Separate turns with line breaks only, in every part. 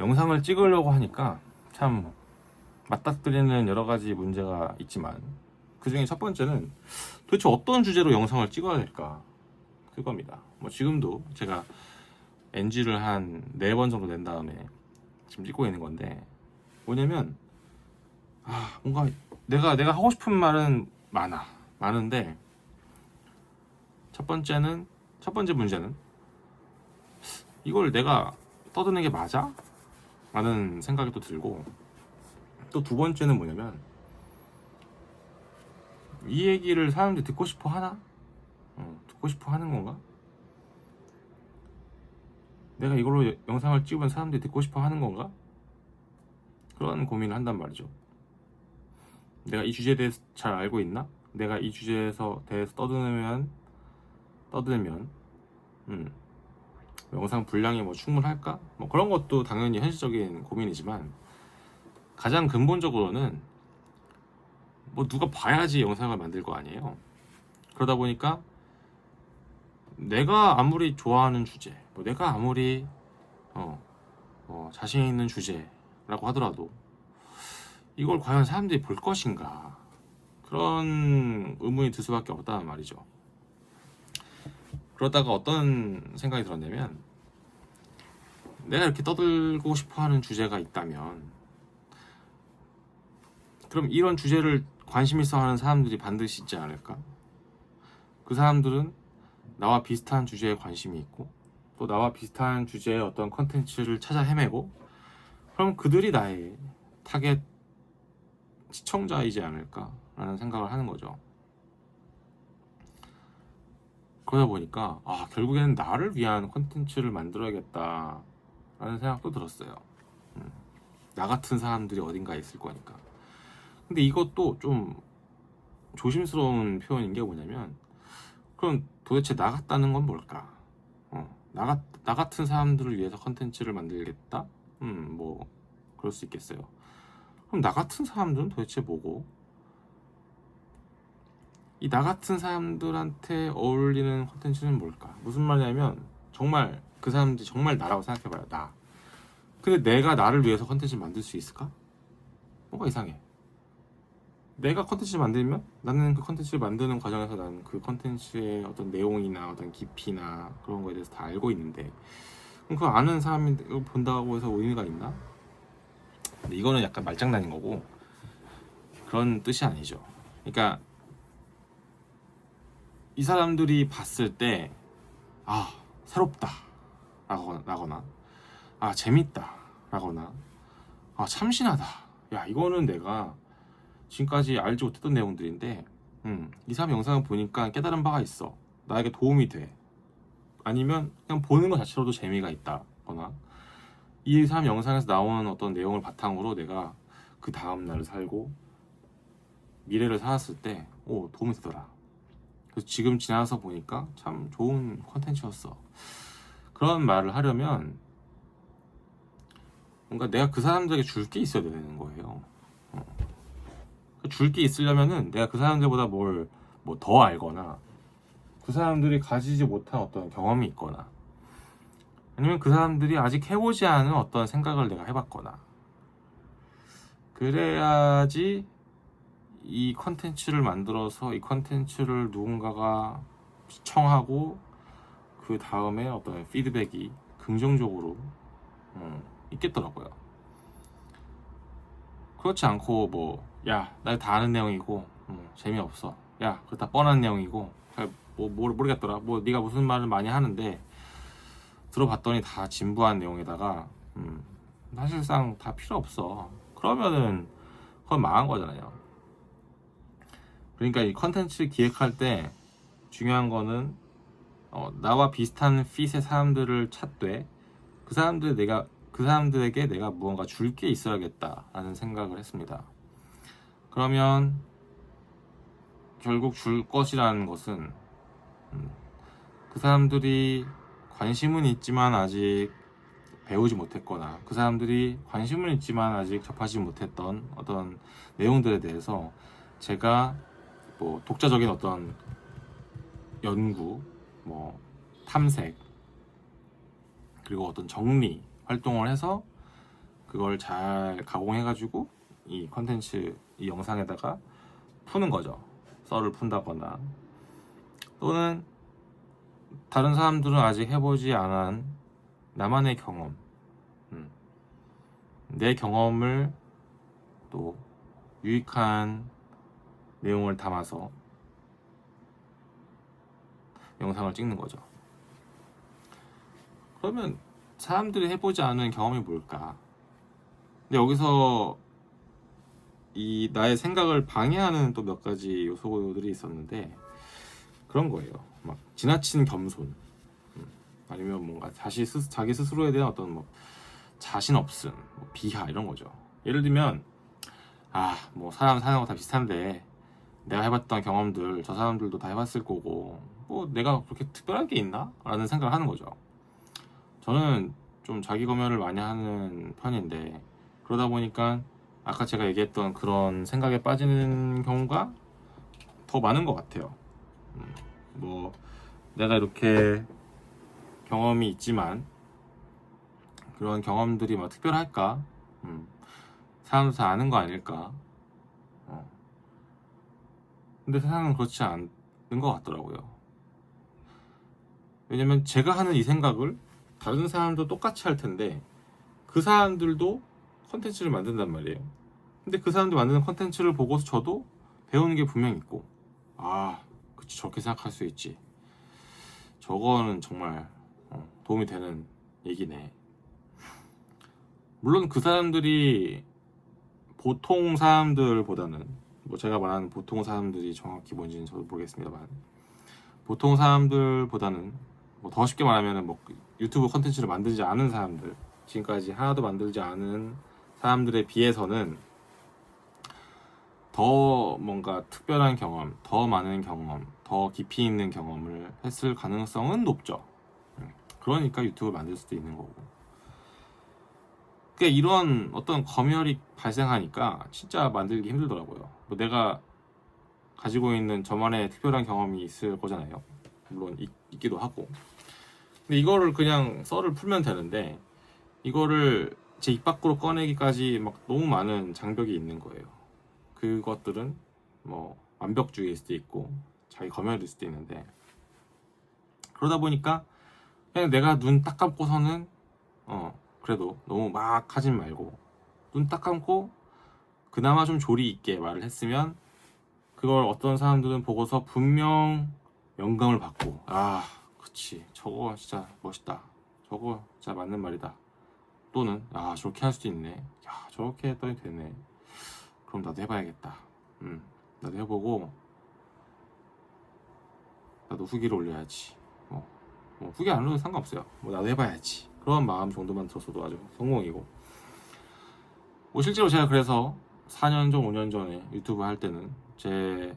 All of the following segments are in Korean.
영상을 찍으려고 하니까 참 맞닥뜨리는 여러 가지 문제가 있지만, 그 중에 첫 번째는 도대체 어떤 주제로 영상을 찍어야 될까, 그겁니다. 뭐 지금도 제가 NG를 한 4번 정도 낸 다음에 지금 찍고 있는 건데, 뭐냐면 뭔가 내가 하고 싶은 말은 많은데, 첫 번째 문제는 이걸 내가 떠드는 게 맞아? 라는 생각이 또 들고, 또 두 번째는 뭐냐면 이 얘기를 사람들이 듣고 싶어 하나? 듣고 싶어 하는 건가? 내가 이걸로 영상을 찍으면 사람들이 듣고 싶어 하는 건가? 그런 고민을 한단 말이죠. 내가 이 주제에 대해서 잘 알고 있나? 내가 이 주제에서 대해서 떠들면 영상 분량이 뭐 충분할까? 뭐 그런 것도 당연히 현실적인 고민이지만, 가장 근본적으로는 뭐 누가 봐야지 영상을 만들 거 아니에요. 그러다 보니까 내가 아무리 좋아하는 주제, 뭐 내가 아무리 자신 있는 주제라고 하더라도 이걸 과연 사람들이 볼 것인가, 그런 의문이 들 수밖에 없다는 말이죠. 그러다가 어떤 생각이 들었냐면, 내가 이렇게 떠들고 싶어하는 주제가 있다면 그럼 이런 주제를 관심 있어 하는 사람들이 반드시 있지 않을까? 그 사람들은 나와 비슷한 주제에 관심이 있고, 또 나와 비슷한 주제의 어떤 컨텐츠를 찾아 헤매고, 그럼 그들이 나의 타겟 시청자이지 않을까 라는 생각을 하는 거죠. 그러다 보니까 결국에는 나를 위한 컨텐츠를 만들어야겠다 라는 생각도 들었어요. 나 같은 사람들이 어딘가에 있을 거니까. 근데 이것도 좀 조심스러운 표현인 게 뭐냐면, 그럼 도대체 나 같다는 건 뭘까? 나 같은 사람들을 위해서 컨텐츠를 만들겠다? 뭐 그럴 수 있겠어요. 그럼 나 같은 사람들은 도대체 뭐고, 이 나 같은 사람들한테 어울리는 컨텐츠는 뭘까? 무슨 말이냐면, 정말 그 사람들이 정말 나라고 생각해봐요. 나. 근데 내가 나를 위해서 컨텐츠를 만들 수 있을까? 뭔가 이상해. 내가 컨텐츠를 만들면 나는 그 컨텐츠를 만드는 과정에서 나는 그 컨텐츠의 어떤 내용이나 어떤 깊이나 그런 거에 대해서 다 알고 있는데, 그럼 그 아는 사람이 본다고 해서 의미가 있나? 근데 이거는 약간 말장난인 거고, 그런 뜻이 아니죠. 그러니까 이 사람들이 봤을 때 새롭다 라거나 재밌다 라거나 참신하다, 야 이거는 내가 지금까지 알지 못했던 내용들인데 이 사람 영상을 보니까 깨달은 바가 있어, 나에게 도움이 돼, 아니면 그냥 보는 것 자체로도 재미가 있다거나, 이 사람 영상에서 나오는 어떤 내용을 바탕으로 내가 그 다음 날을 살고 미래를 살았을 때 도움이 되더라, 그래서 지금 지나서 보니까 참 좋은 컨텐츠였어, 그런 말을 하려면 뭔가 내가 그 사람들에게 줄 게 있어야 되는 거예요. 줄 게 있으려면은 내가 그 사람들보다 뭘 뭐 더 알거나, 그 사람들이 가지지 못한 어떤 경험이 있거나, 아니면 그 사람들이 아직 해보지 않은 어떤 생각을 내가 해봤거나, 그래야지 이 컨텐츠를 만들어서 이 컨텐츠를 누군가가 시청하고 그 다음에 어떤 피드백이 긍정적으로 있겠더라고요. 그렇지 않고 나 다 아는 내용이고 재미없어, 야 그거 다 뻔한 내용이고 잘 모르겠더라, 네가 무슨 말을 많이 하는데 들어봤더니 다 진부한 내용에다가 사실상 다 필요 없어, 그러면은 그건 망한 거잖아요. 그러니까 이 컨텐츠 기획할 때 중요한 거는 나와 비슷한 핏의 사람들을 찾되, 그 사람들에게 내가 무언가 줄 게 있어야겠다라는 생각을 했습니다. 그러면 결국 줄 것이라는 것은 그 사람들이 관심은 있지만 아직 배우지 못했거나, 그 사람들이 관심은 있지만 아직 접하지 못했던 어떤 내용들에 대해서 제가 독자적인 어떤 연구, 탐색, 그리고 어떤 정리 활동을 해서 그걸 잘 가공해가지고 이 컨텐츠, 이 영상에다가 푸는 거죠. 썰을 푼다거나, 또는 다른 사람들은 아직 해보지 않은 나만의 경험, 내 경험을 또 유익한 내용을 담아서 영상을 찍는 거죠. 그러면 사람들이 해보지 않은 경험이 뭘까? 근데 여기서 이 나의 생각을 방해하는 또 몇 가지 요소들이 있었는데, 그런 거예요. 막 지나친 겸손, 아니면 뭔가 자기 스스로에 대한 어떤 뭐 자신 없음, 뭐 비하, 이런 거죠. 예를 들면, 뭐 사람 사는 거 다 비슷한데 내가 해봤던 경험들 저 사람들도 다 해봤을 거고, 뭐 내가 그렇게 특별한 게 있나? 라는 생각을 하는 거죠. 저는 좀 자기 검열을 많이 하는 편인데, 그러다 보니까 아까 제가 얘기했던 그런 생각에 빠지는 경우가 더 많은 것 같아요. 뭐 내가 이렇게 경험이 있지만 그런 경험들이 막 특별할까? 사람들 다 아는 거 아닐까? 근데 세상은 그렇지 않은 것 같더라고요. 왜냐면 제가 하는 이 생각을 다른 사람도 똑같이 할 텐데, 그 사람들도 컨텐츠를 만든단 말이에요. 근데 그 사람들 만드는 컨텐츠를 보고서 저도 배우는 게 분명히 있고, 그치, 저렇게 생각할 수 있지, 저거는 정말 도움이 되는 얘기네. 물론 그 사람들이 보통 사람들보다는, 뭐 제가 말하는 보통 사람들이 정확히 뭔지는 저도 모르겠습니다만, 보통 사람들보다는 뭐 더 쉽게 말하면 뭐 유튜브 컨텐츠를 만들지 않은 사람들, 지금까지 하나도 만들지 않은 사람들에 비해서는 더 뭔가 특별한 경험, 더 많은 경험, 더 깊이 있는 경험을 했을 가능성은 높죠. 그러니까 유튜브를 만들 수도 있는 거고. 그러니까 이런 어떤 검열이 발생하니까 진짜 만들기 힘들더라고요. 뭐 내가 가지고 있는 저만의 특별한 경험이 있을 거잖아요. 물론 있기도 하고. 근데 이거를 그냥 썰을 풀면 되는데, 이거를 제 입 밖으로 꺼내기까지 막 너무 많은 장벽이 있는 거예요. 그것들은 뭐 완벽주의일 수도 있고 자기 검열일 수도 있는데, 그러다 보니까 그냥 내가 눈 딱 감고서는 그래도 너무 막 하진 말고, 눈 딱 감고 그나마 좀 조리 있게 말을 했으면 그걸 어떤 사람들은 보고서 분명 영감을 받고, 그치, 저거 진짜 멋있다, 저거 진짜 맞는 말이다, 또는 저렇게 할 수도 있네, 야 저렇게 했더니 되네, 그럼 나도 해봐야겠다, 나도 해보고 나도 후기를 올려야지, 뭐 후기 안 올려도 상관없어요, 뭐 나도 해봐야지, 그런 마음 정도만 들었어도 아주 성공이고. 뭐 실제로 제가 그래서 4년 전, 5년 전에 유튜브 할 때는 제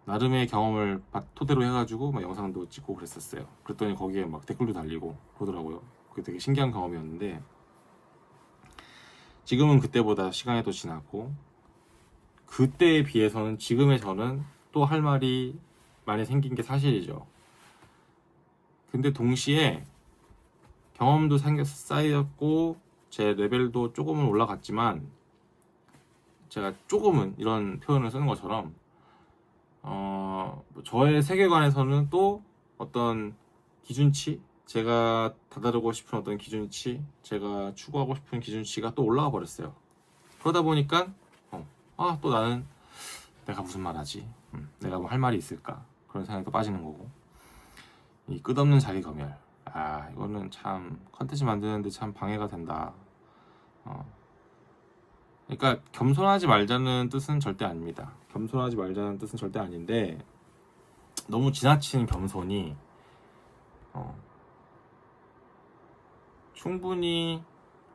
나름의 경험을 토대로 해가지고 막 영상도 찍고 그랬었어요. 그랬더니 거기에 막 댓글도 달리고 그러더라고요. 그게 되게 신기한 경험이었는데, 지금은 그때보다 시간이 또 지났고, 그때에 비해서는 지금의 저는 또 할 말이 많이 생긴 게 사실이죠. 근데 동시에 경험도 쌓였고 제 레벨도 조금은 올라갔지만, 제가 조금은 이런 표현을 쓰는 것처럼 저의 세계관에서는 또 어떤 기준치, 제가 다다르고 싶은 어떤 기준치, 제가 추구하고 싶은 기준치가 또 올라가 버렸어요. 그러다 보니까 또 나는 내가 무슨 말 하지? 내가 뭐 할 말이 있을까? 그런 생각이 또 빠지는 거고. 이 끝없는 자기 검열, 이거는 참 컨텐츠 만드는데 참 방해가 된다. 그러니까 겸손하지 말자는 뜻은 절대 아닙니다. 겸손하지 말자는 뜻은 절대 아닌데, 너무 지나친 겸손이 충분히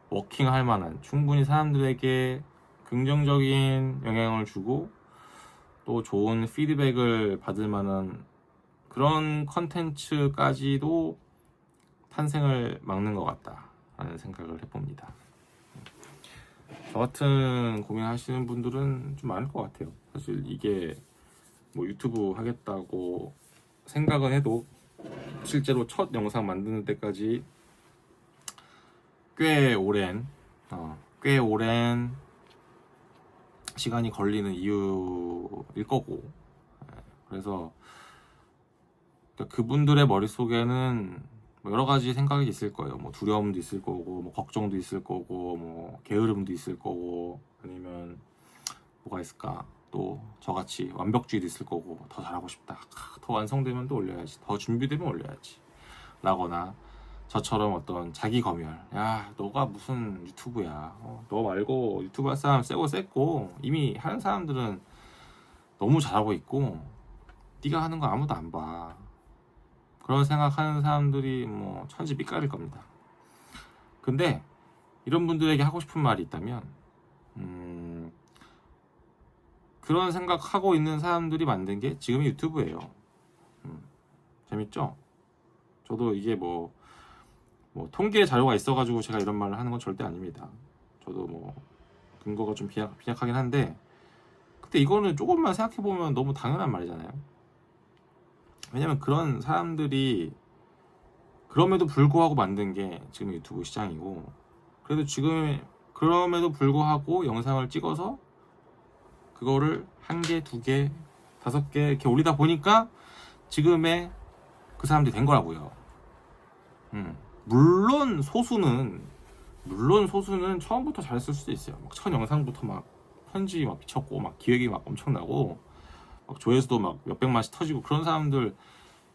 워킹할 만한, 충분히 사람들에게 긍정적인 영향을 주고 또 좋은 피드백을 받을 만한 그런 컨텐츠까지도 탄생을 막는 것 같다라는 생각을 해봅니다. 저 같은 고민하시는 분들은 좀 많을 것 같아요. 사실 이게 뭐 유튜브 하겠다고 생각은 해도 실제로 첫 영상 만드는 데까지 꽤 오랜 꽤 오랜 시간이 걸리는 이유일 거고, 그래서 그분들의 머릿속에는 뭐 여러 가지 생각이 있을 거예요. 뭐 두려움도 있을 거고, 뭐 걱정도 있을 거고, 뭐 게으름도 있을 거고, 아니면 뭐가 있을까? 또 저같이 완벽주의도 있을 거고, 더 잘하고 싶다, 더 완성되면 또 올려야지, 더 준비되면 올려야지 라거나, 저처럼 어떤 자기 검열, 야 너가 무슨 유튜브야, 너 말고 유튜브 할 사람 세고 셌고 이미 하는 사람들은 너무 잘하고 있고 네가 하는 거 아무도 안 봐, 그런 생각하는 사람들이 뭐 천지 삐까릴 겁니다. 근데 이런 분들에게 하고 싶은 말이 있다면, 그런 생각하고 있는 사람들이 만든 게 지금의 유튜브예요. 재밌죠? 저도 이게 뭐 통계 자료가 있어가지고 제가 이런 말을 하는 건 절대 아닙니다. 저도 뭐 근거가 좀 빈약하긴 한데, 근데 이거는 조금만 생각해보면 너무 당연한 말이잖아요. 왜냐면 그런 사람들이 그럼에도 불구하고 만든 게 지금 유튜브 시장이고, 그래도 지금 그럼에도 불구하고 영상을 찍어서 그거를 1개, 2개, 5개 이렇게 올리다 보니까 지금의 그 사람들이 된 거라고요. 물론 소수는 처음부터 잘했을 수도 있어요. 막 첫 영상부터 막 편지 막 미쳤고 막 기획이 막 엄청나고 막 조회수도 막 몇백만씩 터지고 그런 사람들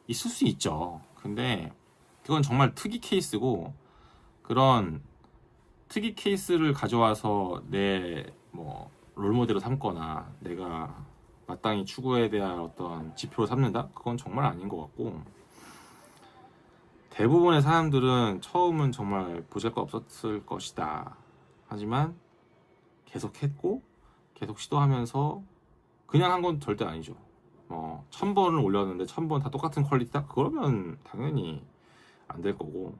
있을 수 있죠. 근데 그건 정말 특이 케이스고, 그런 특이 케이스를 가져와서 내 뭐 롤모델로 삼거나 내가 마땅히 추구해야 될 어떤 지표로 삼는다? 그건 정말 아닌 것 같고, 대부분의 사람들은 처음은 정말 보잘것없었을 것이다. 하지만 계속 했고 계속 시도하면서 그냥 한 건 절대 아니죠. 1000번을 올렸는데 1000번 다 똑같은 퀄리티다? 그러면 당연히 안 될 거고,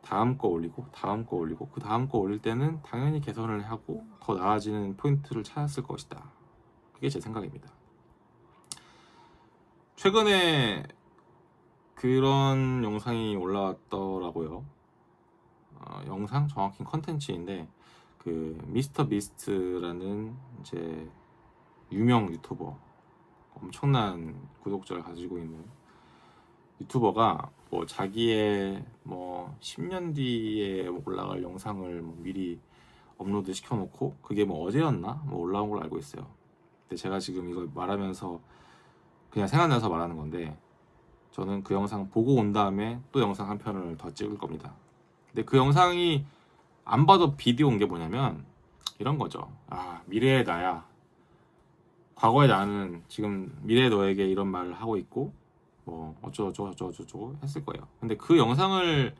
다음 거 올리고 다음 거 올리고 그 다음 거 올릴 때는 당연히 개선을 하고 더 나아지는 포인트를 찾았을 것이다. 그게 제 생각입니다. 최근에 그런 영상이 올라왔더라고요. 영상? 정확히 컨텐츠인데, 그 미스터 비스트라는 이제 유명 유튜버, 엄청난 구독자를 가지고 있는 유튜버가 뭐 자기의 뭐 10년 뒤에 올라갈 영상을 뭐 미리 업로드 시켜놓고, 그게 뭐 어제였나 뭐 올라온 걸로 알고 있어요. 근데 제가 지금 이걸 말하면서 그냥 생각나서 말하는 건데, 저는 그 영상 보고 온 다음에 또 영상 한 편을 더 찍을 겁니다. 근데 그 영상이 안 봐도 비디오인 게 뭐냐면 이런 거죠. 미래의 나야, 과거의 나는 지금 미래의 너에게 이런 말을 하고 있고 뭐 어쩌고저쩌고 했을 거예요. 근데 그 영상을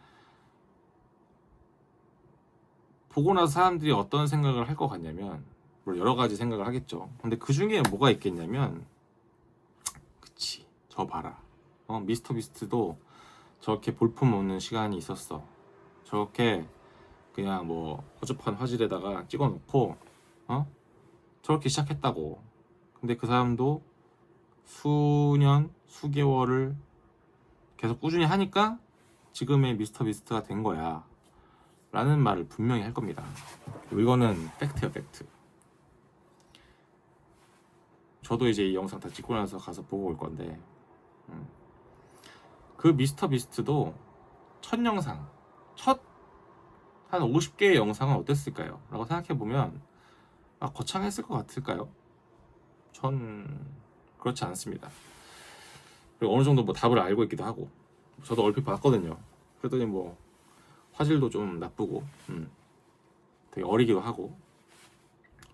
보고 나서 사람들이 어떤 생각을 할 것 같냐면, 물론 여러 가지 생각을 하겠죠. 근데 그 중에 뭐가 있겠냐면, 그치, 저 봐라, 미스터 비스트도 저렇게 볼품없는 시간이 있었어. 저렇게 그냥 뭐 허접한 화질에다가 찍어놓고 저렇게 시작했다고. 근데 그 사람도 수년, 수개월을 계속 꾸준히 하니까 지금의 미스터 비스트가 된 거야 라는 말을 분명히 할 겁니다. 이거는 팩트예요, 팩트. 저도 이제 이 영상 다 찍고 나서 가서 보고 올 건데, 그 미스터 비스트도 첫 영상, 한 50개의 영상은 어땠을까요? 라고 생각해보면 거창했을 것 같을까요? 전 그렇지 않습니다. 그리고 어느 정도 뭐 답을 알고 있기도 하고, 저도 얼핏 봤거든요. 그랬더니 뭐 화질도 좀 나쁘고 되게 어리기도 하고,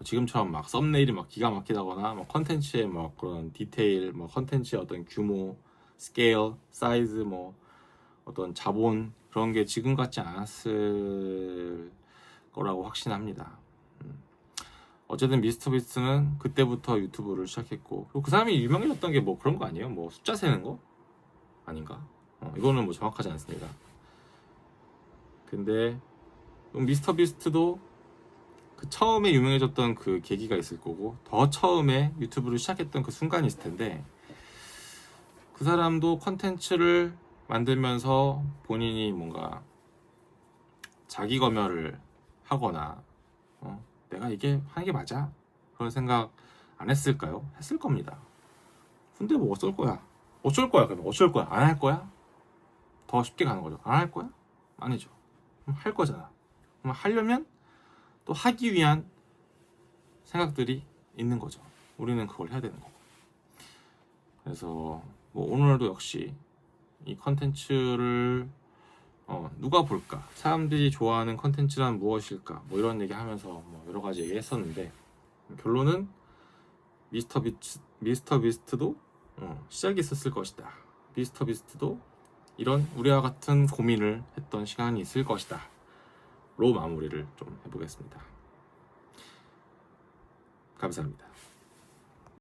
지금처럼 막 썸네일이 막 기가 막히다거나 뭐 컨텐츠의 뭐 그런 디테일, 뭐 컨텐츠의 어떤 규모, 스케일, 사이즈, 뭐 어떤 자본, 그런 게 지금 같지 않았을 거라고 확신합니다. 어쨌든 미스터 비스트는 그때부터 유튜브를 시작했고, 그리고 그 사람이 유명해졌던 게 뭐 그런 거 아니에요? 뭐 숫자 세는 거? 아닌가? 이거는 뭐 정확하지 않습니다. 근데 미스터 비스트도 그 처음에 유명해졌던 그 계기가 있을 거고, 더 처음에 유튜브를 시작했던 그 순간이 있을 텐데, 그 사람도 컨텐츠를 만들면서 본인이 뭔가 자기 검열을 하거나 내가 이게 하는 게 맞아? 그런 생각 안 했을까요? 했을 겁니다. 근데 뭐 어쩔 거야? 어쩔 거야? 그러면 어쩔 거야? 안 할 거야? 더 쉽게 가는 거죠. 안 할 거야? 아니죠. 그럼 할 거잖아. 그럼 하려면 또 하기 위한 생각들이 있는 거죠. 우리는 그걸 해야 되는 거고. 그래서 뭐 오늘도 역시 이 컨텐츠를 누가 볼까? 사람들이 좋아하는 컨텐츠란 무엇일까? 뭐 이런 얘기 하면서 뭐 여러 가지 얘기 했었는데 결론은 미스터 비스트도 시작이 있었을 것이다. 미스터 비스트도 이런 우리와 같은 고민을 했던 시간이 있을 것이다. 로 마무리를 좀 해보겠습니다. 감사합니다.